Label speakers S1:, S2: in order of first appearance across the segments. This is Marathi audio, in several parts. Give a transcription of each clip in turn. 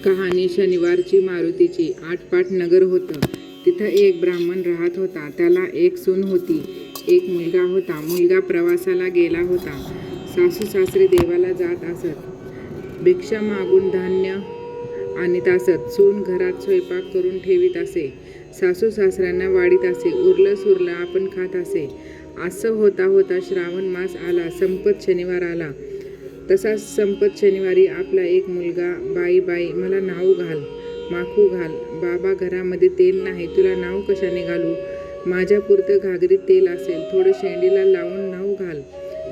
S1: कहाणी शनिवारची मारुतीची. आटपाट नगर होतं. तिथं एक ब्राह्मण राहत होता. त्याला एक सून होती, एक मुलगा होता. मुलगा प्रवासाला गेला होता. सासू सासरे देवाला जात असत. भिक्षा मागून धान्य आणीत असत. सून घरात स्वयंपाक करून ठेवीत असे. सासू सासऱ्यांना वाढीत असे. उरलं सुरलं आपण खात असे. असं होता होता श्रावण मास आला. संपत शनिवार आला. तसा संपत शनिवारी आपला एक मुलगा, बाई बाई मला नाऊ घाल, माखू घाल. बाबा घरामध्ये तेल नाही, तुला नाऊ कशाने घालू? माझ्या पुरतं घागरीत तेल असेल, थोडं शेंडीला लावून नाऊ घाल,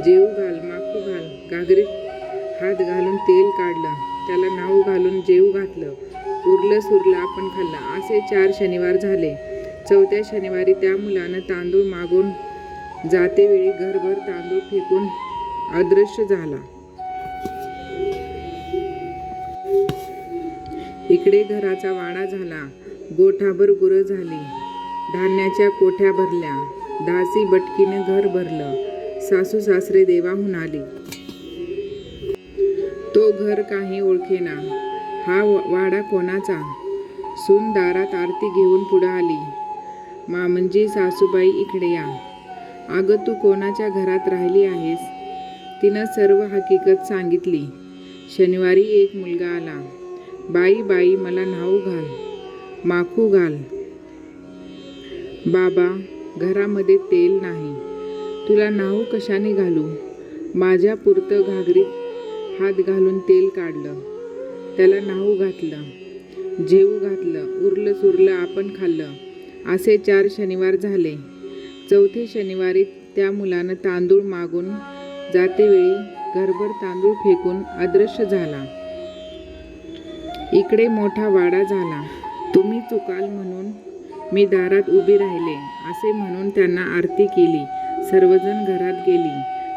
S1: जेऊ घाल, माखू घाल. घागरीत हात घालून तेल काढलं, त्याला नाऊ घालून जेऊ घातलं. उरलं सुरलं आपण खाल्लं. असे 4 शनिवार झाले. 4थ्या शनिवारी त्या मुलानं तांदूळ मागून जातेवेळी घरभर तांदूळ फेकून अदृश्य झाला. इकडे घराचा वाडा झाला. गोठाभर गुरं झाली. धान्याच्या कोठ्या भरल्या. दासी बटकीने घर भरलं. सासू सासरे देवाहून आली. तो घर काही ओळखेना. हा वाडा कोणाचा? सून दारात आरती घेऊन पुढं आली. मामंजी, सासूबाई इकडे या. अगं, तू कोणाच्या घरात राहिली आहेस? तिनं सर्व हकीकत सांगितली. शनिवारी एक मुलगा आला. बाई बाई मला नाऊ घाल, माखू घाल. बाबा घरामध्ये तेल नाही, तुला नाऊ कशाने घालू? माझ्या पुरतं घागरीत हात घालून तेल काढलं, त्याला नाऊ घातलं, जेऊ घातलं. उरलं सुरलं आपण खाल्लं. असे 4 शनिवार झाले. 4थ्या शनिवारी त्या मुलानं तांदूळ मागून जातेवेळी घरभर तांदूळ फेकून अदृश्य झाला. इकडे मोठा वाडा झाला. तुम्ही चुकाल म्हणून मी दारात उभी राहिले, असे म्हणून त्यांना आरती केली. सर्वजण घरात गेली.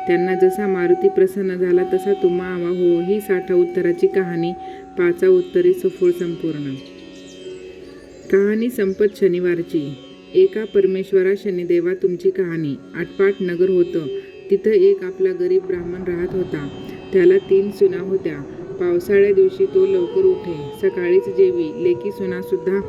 S1: त्यांना जसा मारुती प्रसन्न झाला तसा तुम्हा आवा हो. ही 60 उत्तराची कहाणी. 5 उत्तरी सफोळ संपूर्ण. कहाणी संपत शनिवारची. एका परमेश्वरा शनिदेवा तुमची कहाणी. आटपाट नगर होतं. तिथं एक आपला गरीब ब्राह्मण राहत होता. त्याला 3 सुना होत्या. पावसाळ्या दिवशी तो लवकर उठे, सकाळीच जेवी. लेकी सुनासुद्धा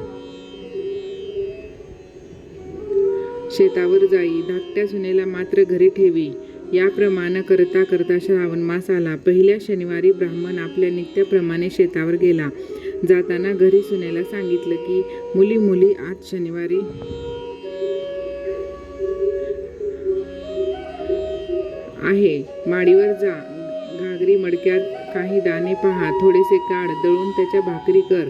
S1: शेतावर जाई, धाकट्या सुनेला मात्र घरी ठेवी. याप्रमाणे करता करता श्रावण मास आला. पहिल्या शनिवारी ब्राह्मण आपल्या नित्याप्रमाणे शेतावर गेला. जाताना घरी सुनेला सांगितलं की मुली मुली आज शनिवारी आहे, माडीवर जा. घागरी मडक्यात काही दाणे पहा, थोडेसे काढ, दळून त्याच्या भाकरी कर.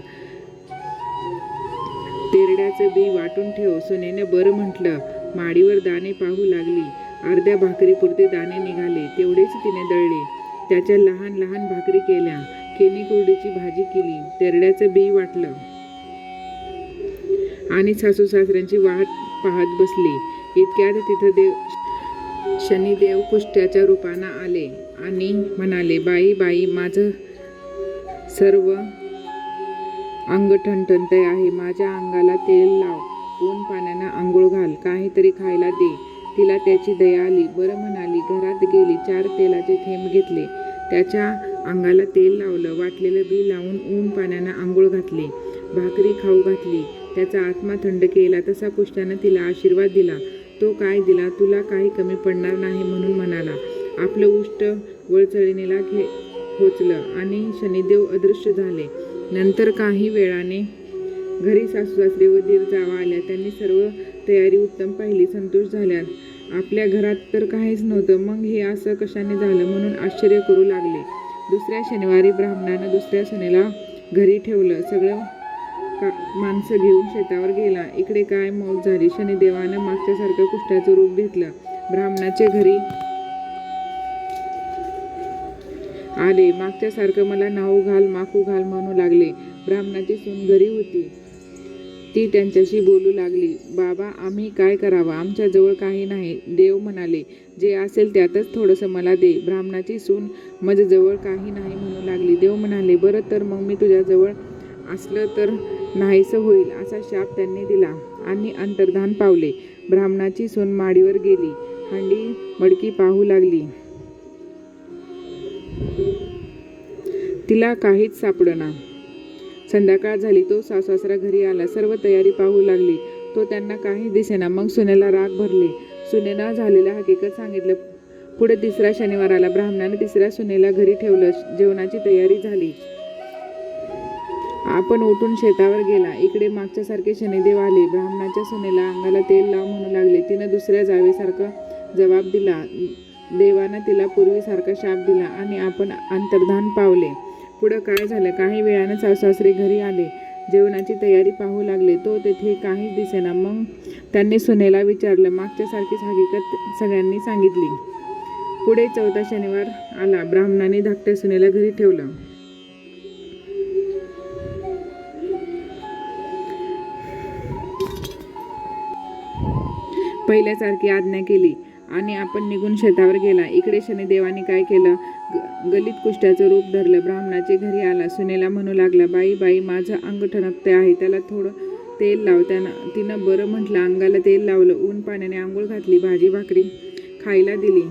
S1: तेरड्याचं बी वाटून ठेव. सुनेने बरं म्हटलं. माडीवर दाणे पाहू लागली. अर्ध्या भाकरीपुरते दाणे निघाले. तेवढेच तिने दळले. त्याच्या लहान लहान भाकरी केल्या. केनी कुरडीची भाजी केली. तेरड्याचं बी वाटलं आणि सासू सासऱ्यांची वाट पाहत बसली. इतक्यात तिथं शनिदेव कुष्ट्याच्या रूपानं आले आणि म्हणाले, बाई बाई माझं सर्व अंग ठणठणतंय आहे. माझ्या अंगाला तेल लाव, ऊन पाण्यानं आंघोळ घाल, काहीतरी खायला दे. तिला त्याची दया आली. बरं म्हणाली. घरात गेली. 4 तेलाचे थेंब घेतले. त्याच्या अंगाला तेल लावलं. वाटलेलं बी लावून ऊन पाण्यानं आंघोळ घातली. भाकरी खाऊ घातली. त्याचा आत्मा थंड केला. तसा कुष्ट्यानं तिला आशीर्वाद दिला. तो काय दिला, तुला काही कमी पडणार नाही म्हणून म्हणाला. आपलं उष्ट वळचळणीला खोचलं आणि शनिदेव अदृश्य झाले. नंतर काही वेळाने घरी सासू सासरे व दीर जावा आल्या. त्यांनी सर्व तयारी उत्तम पाहिली. संतोष झाला. आपल्या घरात तर काहीच नव्हतं, मग हे असं कशाने झालं म्हणून आश्चर्य करू लागले. दुसऱ्या शनिवारी ब्राह्मणानं दुसऱ्या सुनेला घरी ठेवलं. सगळं माणसं घेऊन शेतावर गेला. इकडे काय मौत झाली. शनिदेवानं मागच्यासारखं कुष्ट्याचं रूप घेतलं. ब्राह्मणाचे घरी आले. मागच्यासारखं मला नाऊ घाल, माखू घाल म्हणू लागले. ब्राह्मणाची सून घरी होती. ती त्यांच्याशी बोलू लागली. बाबा आम्ही काय करावं? आमच्याजवळ काही नाही. देव म्हणाले, जे असेल त्यातच थोडंसं मला दे. ब्राह्मणाची सून माझ्याजवळ काही नाही म्हणू लागली. देव म्हणाले, बरं तर मग मी तुझ्याजवळ असलं तर नाहीसं होईल, असा शाप त्यांनी दिला आणि अंतर्धान पावले. ब्राह्मणाची सून माडीवर गेली. हंडी मडकी पाहू लागली. तिला काहीच सापडना. संध्याकाळ झाली. तो सासू-सासरा घरी आला. सर्व तयारी पाहू लागली. तो त्यांना काही दिसेना. मग सुनेला राग भरले. सुनेनं झालेलं हकीकत सांगितलं. पुढे तिसरा शनिवार आला. ब्राह्मणाने तिसऱ्या सुनेला घरी ठेवलं. जेवणाची तयारी झाली. आपण उठून शेतावर गेला. इकडे मागच्यासारखे शनिदेव आले. ब्राह्मणाच्या सुनेला अंगाला तेल लाव म्हणू लागले. तिनं दुसऱ्या जावेसारखा जबाब दिला. देवानं तिला पूर्वीसारखा शाप दिला आणि आपण अंतर्धान पावले. पुढं काय झालं? काही वेळानं सासू-सासरे घरी आले. जेवणाची तयारी पाहू लागले. तो तेथे काहीच दिसेना. मग त्यांनी सुनेला विचारलं. मागच्यासारखीच हकीकत सगळ्यांनी सांगितली. पुढे चौथा शनिवार आला. ब्राह्मणाने धाकट्या सुनेला घरी ठेवलं. पहिल्यासारखी आज्ञा केली आणि आपण निघून शेतावर गेला. इकडे शनिदेवाने काय केलं? गलित कुष्ठाचं रूप धरलं. ब्राह्मणाचे घरी आला. सुनेला म्हणू लागला, बाई बाई माझं अंग ठणकते आहे, त्याला थोडं तेल लाव. तिनं बरं म्हटलं. अंगाला तेल लावलं. ऊन पाण्याने आंघोळ घातली. भाजी भाकरी खायला दिली.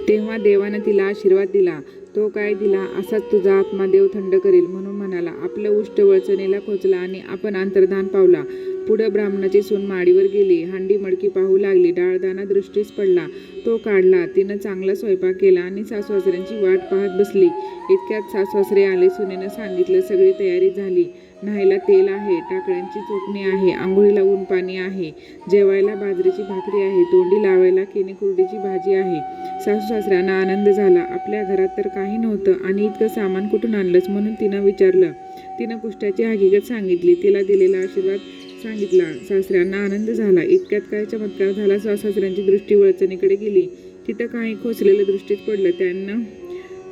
S1: तेव्हा देवानं तिला आशीर्वाद दिला. तो काय दिला? असाच तुझा आत्मा देव थंड करेल म्हणून म्हणाला. आपलं उष्ट वळचणीला खोचला आणि आपण अंतर्धान पावला. पुढं ब्राह्मणाची सून माडीवर गेली. हांडी मडकी पाहू लागली. डाळदाणा दृष्टीस पडला. तो काढला. तिनं चांगला स्वयंपाक केला आणि सासू-सासऱ्यांची वाट पाहत बसली. इतक्यात सासू-सासरे आले. सुनेनं सांगितलं, सगळी तयारी झाली. न्हायला तेल आहे, टाकळ्यांची चोपणी आहे, आंघोळीला ऊन पाणी आहे, जेवायला बाजरीची भाकरी आहे, तोंडी लावायला केनी-कुरडीची भाजी आहे. सासू-सासऱ्यांना आनंद झाला. आपल्या घरात तर काही नव्हतं आणि इतकं सामान कुठून आणलंस म्हणून तिनं विचारलं. तिनं कुष्ठाची हकीकत सांगितली. तिला दिलेला आशीर्वाद सांगितला. सासऱ्यांना आनंद झाला. इतक्यात काय चमत्कार झाला. सासऱ्यांची दृष्टी वळचणीकडे गेली. तिथं काही खोचलेलं दृष्टीत पडलं. त्यांना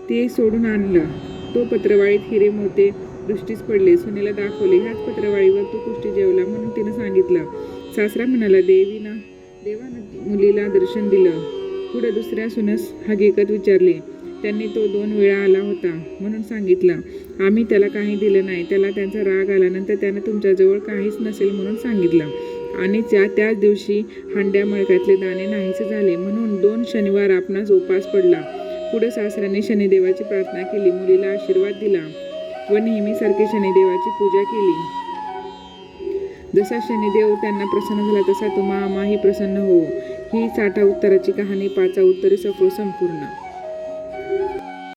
S1: ते सोडून आणलं. तो पत्रवाळीत हिरे मोते दृष्टीस पडले. सुनेला दाखवले. ह्याच पत्रवाळीवर तो कुष्ठी जेवला म्हणून तिनं सांगितलं. सासरा म्हणाला, देवानं मुलीला दर्शन दिलं. पुढे दुसऱ्या सुनेस हकीकत विचारली. त्यांनी तो 2 वेळा आला होता म्हणून सांगितलं. आम्ही त्याला काही दिलं नाही. त्याला त्यांचा राग आल्यानंतर त्यानं तुमच्याजवळ काहीच नसेल म्हणून सांगितलं आणि त्याच दिवशी हांड्या मळक्यातले दाणे नाहीसे झाले. म्हणून 2 शनिवार आपणास उपास पडला. पुढे सासऱ्याने शनिदेवाची प्रार्थना केली. मुलीला आशीर्वाद दिला व नेहमीसारखी शनिदेवाची पूजा केली. जसा शनिदेव त्यांना प्रसन्न झाला तसा तुम्हा आम्हाही प्रसन्न हो. ही 60 उत्तराची कहाणी 5 उत्तरे सफळ संपूर्ण.